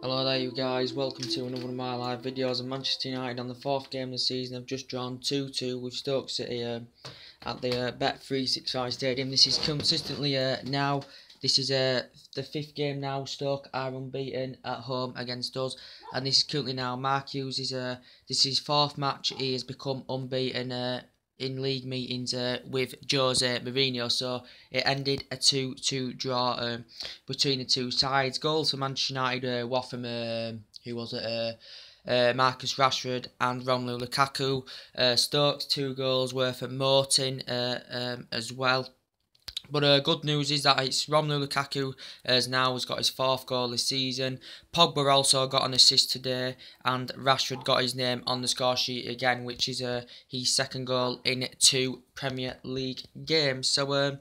Hello there you guys, welcome to another one of my live videos of Manchester United on the fourth game of the season. I've just drawn 2-2 with Stoke City at the Bet365 Stadium. This is consistently this is the fifth game now. Stoke are unbeaten at home against us, and this is currently now Mark Hughes is this is his fourth match. He has become unbeaten in league meetings with Jose Mourinho, so it ended a 2-2 draw between the two sides. Goals for Manchester United were from who was it? Marcus Rashford and Romelu Lukaku. Stoke's 2 goals were for Morton as well. But good news is that it's Romelu Lukaku has got his 4th goal this season. Pogba also got an assist today, and Rashford got his name on the score sheet again, which is his 2nd goal in 2 Premier League games. So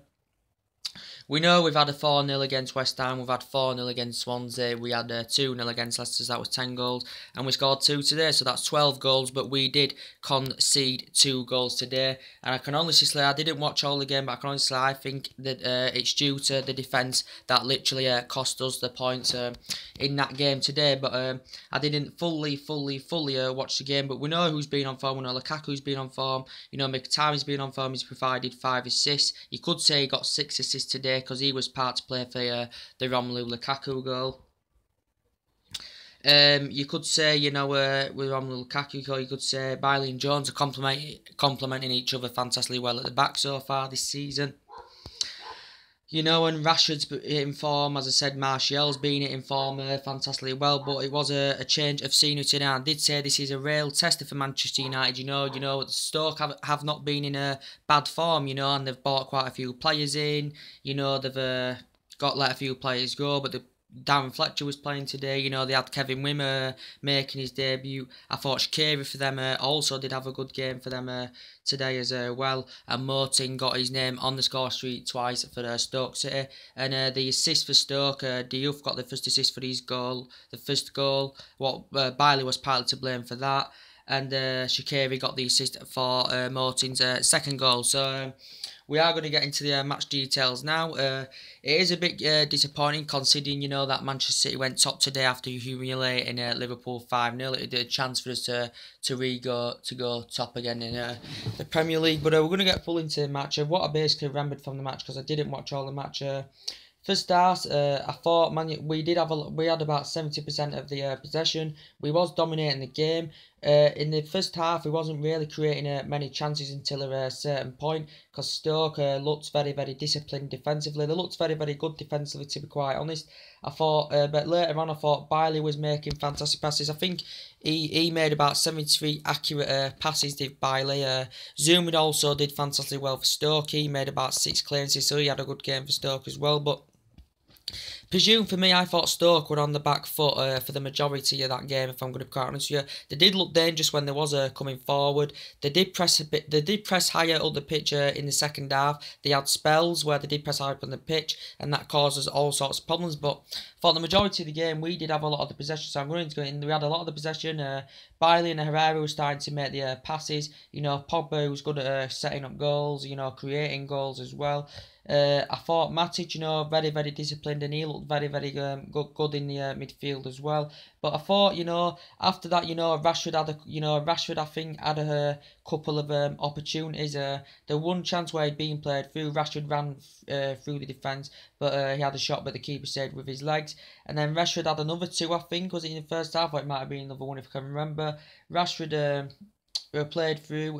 we know we've had a 4-0 against West Ham, we've had 4-0 against Swansea, we had 2-0 against Leicester, so that was 10 goals, and we scored 2 today, so that's 12 goals, but we did concede 2 goals today, and I can honestly say, I didn't watch all the game, but I can honestly say, I think that it's due to the defence that literally cost us the points in that game today, but I didn't fully watch the game, but we know who's been on form. We know Lukaku's been on form, you know, Mkhitaryan's been on form, he's provided 5 assists, you could say he got 6 assists today, because he was part to play for the Romelu Lukaku goal. You could say, you know, with Romelu Lukaku goal, you could say Bailey and Jones are complementing each other fantastically well at the back so far this season. You know, and Rashford's in form, as I said, Martial's been in form fantastically well, but it was a change of scenery today. I did say this is a real tester for Manchester United. You know, Stoke have not been in a bad form, you know, and they've bought quite a few players in. You know, they've let a few players go, but Darren Fletcher was playing today. You know, they had Kevin Wimmer making his debut. I thought Shaqiri for them also did have a good game for them today as well. And Morton got his name on the score sheet twice for Stoke City. And the assist for Stoke, Diouf got the first assist for his goal. The first goal, Bailey was partly to blame for that. And Shaqiri got the assist for Morton's 2nd goal. So we are going to get into the match details now. It is a bit disappointing considering, you know, that Manchester City went top today after humiliating Liverpool 5-0. It did a chance for us to go top again in the Premier League. But we're going to get full into the match. What I basically remembered from the match, because I didn't watch all the match. For start, I thought we had about 70% of the possession. We was dominating the game. In the first half, we wasn't really creating many chances until a certain point, because Stoke looked very disciplined defensively. They looked very good defensively, to be quite honest. I thought, but later on, I thought Bailey was making fantastic passes. I think he made about 73 accurate passes, did Bailey. Zoom also did fantastically well for Stoke. He made about 6 clearances, so he had a good game for Stoke as well. But presume for me, I thought Stoke were on the back foot for the majority of that game. If I'm going to be quite honest with you, they did look dangerous when there was coming forward. They did press a bit. They did press higher up the pitch in the second half. They had spells where they did press higher up on the pitch, and that causes all sorts of problems. But for the majority of the game, we did have a lot of the possession. So I'm going to go in. We had a lot of the possession. Bailey and Herrera were starting to make the passes. You know, Pogba was good at setting up goals. You know, creating goals as well. I thought Matic, you know, very disciplined, and he looked very good in the midfield as well. But I thought, you know, after that, you know, Rashford I think had a couple of opportunities. The one chance where he'd been played through, Rashford ran through the defence, but he had a shot, but the keeper saved with his legs. And then Rashford had another 2, I think, was it in the first half, or it might have been another one if I can remember. Rashford played through.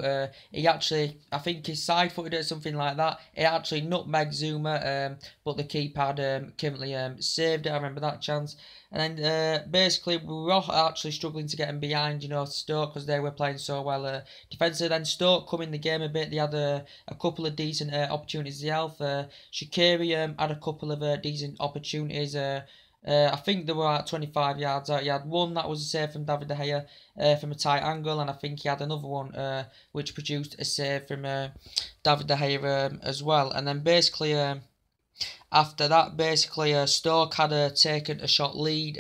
He actually, I think he side-footed it or something like that. It actually nutmegged Zuma, but the keeper had currently saved it. I remember that chance. And then basically we were actually struggling to get him behind, you know, Stoke, because they were playing so well defensively. Then Stoke come in the game a bit. They had a couple of decent opportunities themselves. Shaqiri had a couple of decent opportunities. I think they were at 25 yards out. He had one that was a save from David De Gea from a tight angle, and I think he had another one which produced a save from David De Gea as well. And then basically after that, Stoke had taken a shot lead.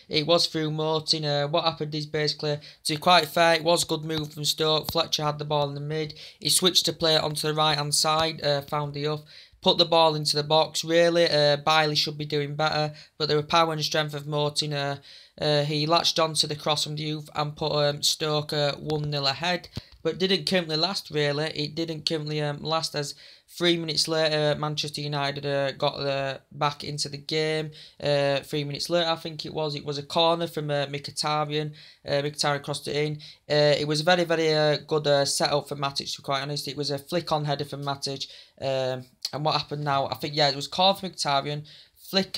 It was through Morton. What happened is basically, to be quite fair, it was a good move from Stoke. Fletcher had the ball in the mid. He switched to play it onto the right-hand side, found Diouf. put the ball into the box. Really, Bailey should be doing better, but there were power and strength of Morton. He latched onto the cross from the youth and put Stoke 1-0 ahead, but didn't currently last. Really, it didn't currently last, as 3 minutes later Manchester United got back into the game. 3 minutes later, I think it was a corner from Mkhitaryan. Mkhitaryan crossed it in. It was a very, very good setup for Matic, to be quite honest. It was a flick-on header from Matic. And what happened now? I think, yeah, it was corner from Mkhitaryan. Flick.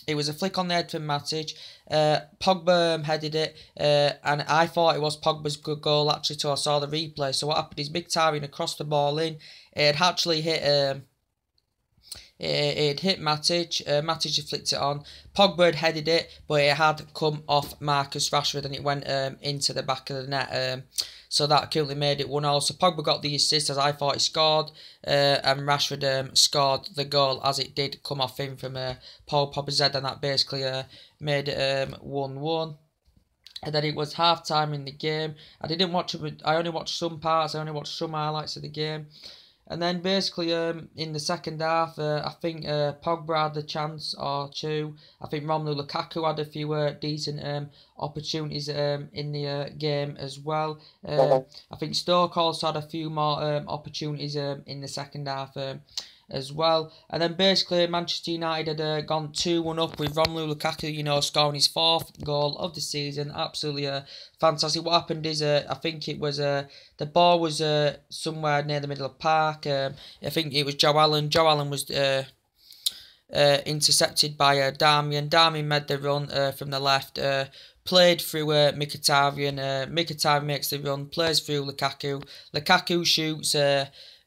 It was a flick on the head from Matic. Pogba headed it, and I thought it was Pogba's good goal actually till I saw the replay. So what happened is Mkhitaryan had crossed the ball in. It had actually hit Matic. Matic had flicked it on. Pogba had headed it, but it had come off Marcus Rashford and it went into the back of the net. So that currently made it 1-0. So Pogba got the assist, as I thought he scored, and Rashford scored the goal as it did come off him from Paul Pogba's head, and that basically made it 1-1. And then it was half time in the game. I didn't watch it. I only watched some parts. I only watched some highlights of the game. And then basically in the second half, I think Pogba had a chance or two. I think Romelu Lukaku had a few decent opportunities in the game as well. I think Stoke also had a few more opportunities in the second half as well. And then basically Manchester United had gone 2-1 up with Romelu Lukaku, scoring his 4th goal of the season. Absolutely fantastic. What happened is, I think it was, the ball was somewhere near the middle of the park. I think it was Joe Allen. Joe Allen was intercepted by Darmian. Darmian made the run from the left. Played through Mkhitaryan. Mkhitaryan makes the run, plays through Lukaku. Lukaku shoots,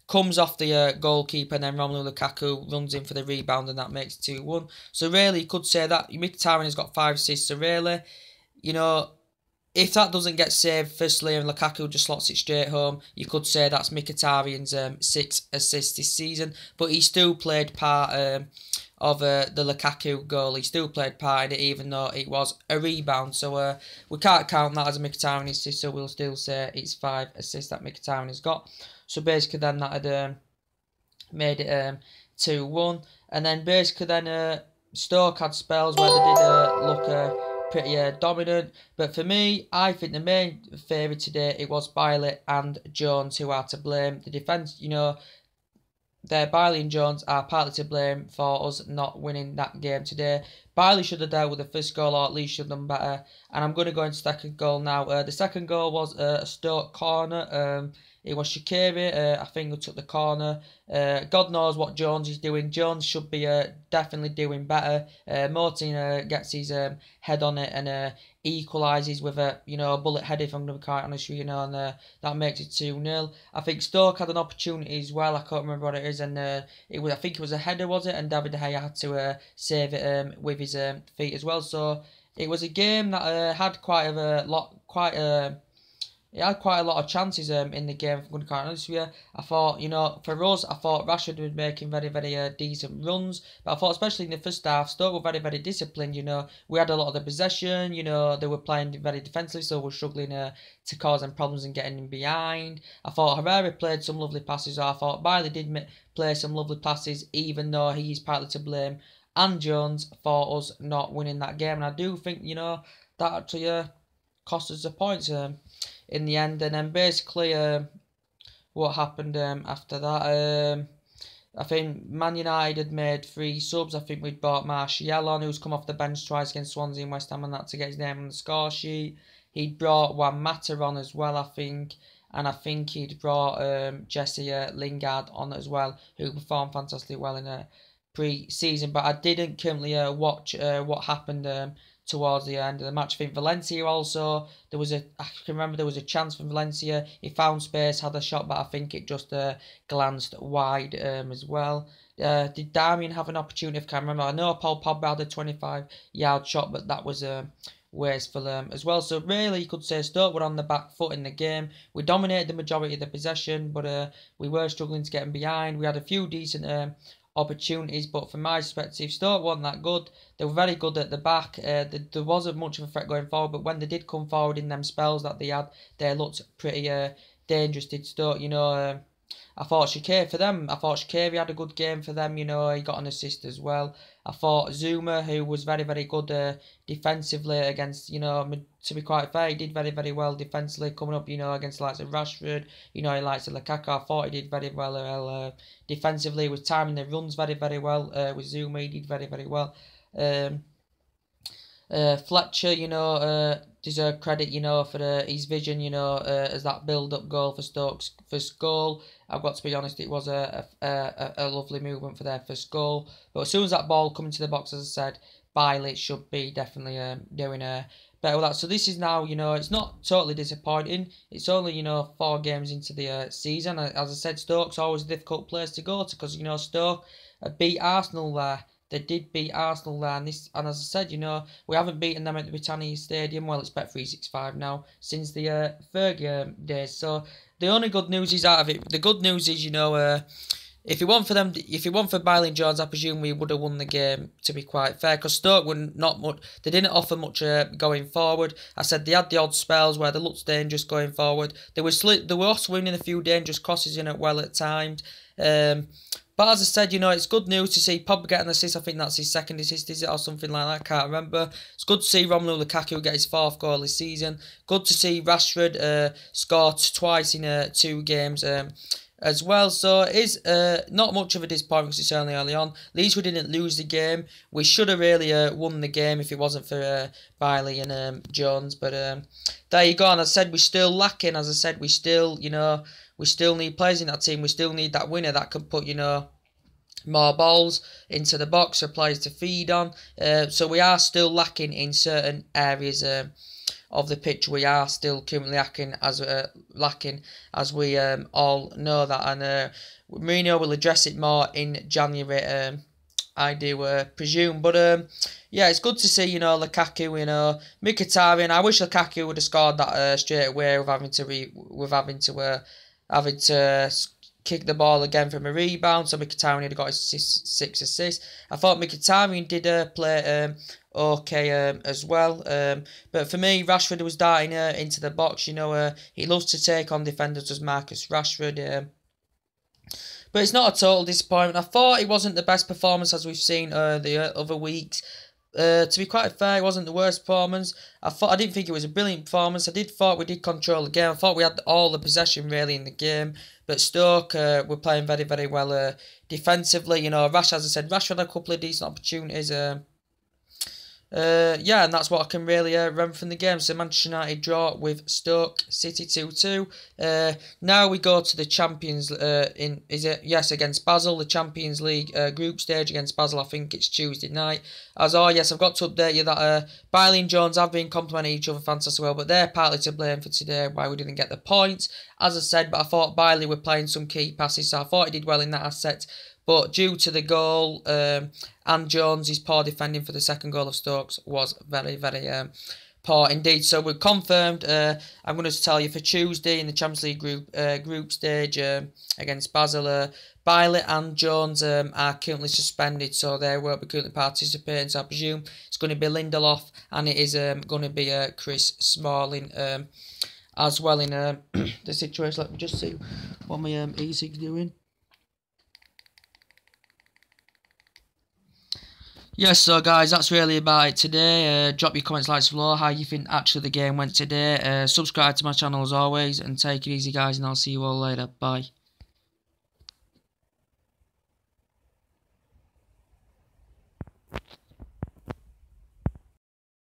comes off the goalkeeper, and then Romelu Lukaku runs in for the rebound, and that makes it 2-1. So really, you could say that Mkhitaryan has got 5 assists. So really, if that doesn't get saved firstly and Lukaku just slots it straight home, you could say that's Mkhitaryan's 6 assists this season. But he still played part of the Lukaku goal. He still played part in it, even though it was a rebound. So we can't count that as a Mkhitaryan assist, so we'll still say it's 5 assists that Mkhitaryan has got. So basically then that had made it 2-1. And then basically then Stoke had spells where they did look pretty dominant. But for me, I think the main favourite today, it was Bailey and Jones who are to blame. The defence, Bailey and Jones are partly to blame for us not winning that game today. Bailey should have dealt with the first goal, or at least should have done better. And I'm going to go into the second goal now. The second goal was a Stoke corner. It was Shaqiri, I think, who took the corner. God knows what Jones is doing. Jones should be definitely doing better. Morton gets his head on it and equalises with a bullet head, if I'm going to be quite honest with you, and that makes it 2-0. I think Stoke had an opportunity as well. I can't remember what it is, and I think it was a header, was it? And David De Gea had to save it with his feet as well. So it was a game that had He had quite a lot of chances in the game, if I'm going to be quite honest with you. I thought, for us, I thought Rashford was making very, very decent runs. But I thought, especially in the first half, Stoke were very, very disciplined, We had a lot of the possession, they were playing very defensively, so we were struggling to cause them problems and getting in behind. I thought Herrera played some lovely passes. I thought Bailey did play some lovely passes, even though he's partly to blame. And Jones for us not winning that game. And I do think, that actually cost us the points in the end. And then basically what happened after that, I think Man United had made 3 subs. I think we'd bought Martial on, who's come off the bench twice against Swansea and West Ham, and that to get his name on the score sheet. He'd brought Juan Mata on as well, I think. And I think he'd brought Jesse Lingard on as well, who performed fantastically well in pre-season. But I didn't currently watch what happened towards the end of the match. I think Valencia also, I can remember there was a chance from Valencia. He found space, had a shot, but I think it just glanced wide as well. Did Darmian have an opportunity? I can't remember. I know Paul Pogba had a 25-yard shot, but that was wasteful as well. So really, you could say Stoke were on the back foot in the game. We dominated the majority of the possession, but we were struggling to get in behind. We had a few decent opportunities, but from my perspective, Stoke weren't that good. They were very good at the back. There wasn't much of a threat going forward, but when they did come forward in them spells that they had, they looked pretty dangerous, did Stoke. I thought Shaqiri had a good game for them. You know, he got an assist as well. I thought Zuma, who was very, very good defensively against, you know, to be quite fair, he did very, very well defensively coming up, you know, against the likes of Rashford, you know, he likes of Lukaku. I thought he did very well defensively. He was timing the runs very, very well with Zuma. He did very, very well. Fletcher, you know, deserve credit, you know, for his vision, you know, as that build-up goal for Stoke's first goal. I've got to be honest, it was a lovely movement for their first goal. But as soon as that ball come into the box, as I said, Bailey should be definitely doing better with that. So this is now, you know, it's not totally disappointing. It's only, you know, 4 games into the season. As I said, Stoke's always a difficult place to go to because, you know, Stoke beat Arsenal there. They did beat Arsenal there, and as I said, you know, we haven't beaten them at the Britannia Stadium. Well, it's Bet365 now since the Fergie days. So the only good news is out of it. The good news is, you know, if it weren't for Bailey and Jones, I presume we would have won the game. To be quite fair, because Stoke were not much. They didn't offer much going forward. I said they had the odd spells where they looked dangerous going forward. They were also winning a few dangerous crosses in it well at times. But as I said, you know, it's good news to see Pogba get an assist. I think that's his second assist, is it, or something like that? I can't remember. It's good to see Romelu Lukaku get his 4th goal this season. Good to see Rashford scored twice in 2 games as well. So it is not much of a disappointment because it's only early on. At least we didn't lose the game. We should have really won the game if it wasn't for Bailey and Jones. But there you go. And as I said, we're still lacking. As I said, we still, you know, we still need players in that team. We still need that winner that can put, you know, more balls into the box for players to feed on. So we are still lacking in certain areas of the pitch. We are still currently lacking as we all know that. And Mourinho will address it more in January, I do presume. But yeah, it's good to see, you know, Lukaku, you know, Mkhitaryan. I wish Lukaku would have scored that straight away with having to kick the ball again from a rebound. So Mkhitaryan had got his 6 assists. I thought Mkhitaryan did play okay as well. But for me, Rashford was darting into the box. You know, he loves to take on defenders as Marcus Rashford. But it's not a total disappointment. I thought it wasn't the best performance as we've seen the other weeks. To be quite fair, it wasn't the worst performance. I didn't think it was a brilliant performance. Thought we did control the game. I thought we had all the possession really in the game. But Stoke were playing very, very well defensively. You know, as I said, Rashford had a couple of decent opportunities. Yeah, and that's what I can really remember from the game. So Manchester United draw with Stoke City 2-2. Now we go to the Champions against Basel, the Champions League group stage against Basel. I think it's Tuesday night. I've got to update you that Bailey and Jones have been complimenting each other fantastically well, but they're partly to blame for today why we didn't get the points. As I said, but I thought Bailey were playing some key passes, so I thought he did well in that aspect. But due to the goal and Jones' poor defending for the second goal of Stokes was very, very poor indeed. So we're confirmed. I'm going to tell you for Tuesday in the Champions League group stage against Basel, Bailey and Jones are currently suspended, so they won't be currently participating. So I presume it's going to be Lindelof and it is going to be Chris Smalling as well in the situation. Let me just see what my ESIG's doing. Yes, so guys, that's really about it today. Drop your comments, likes below, how you think actually the game went today. Subscribe to my channel as always, and take it easy guys, and I'll see you all later. Bye.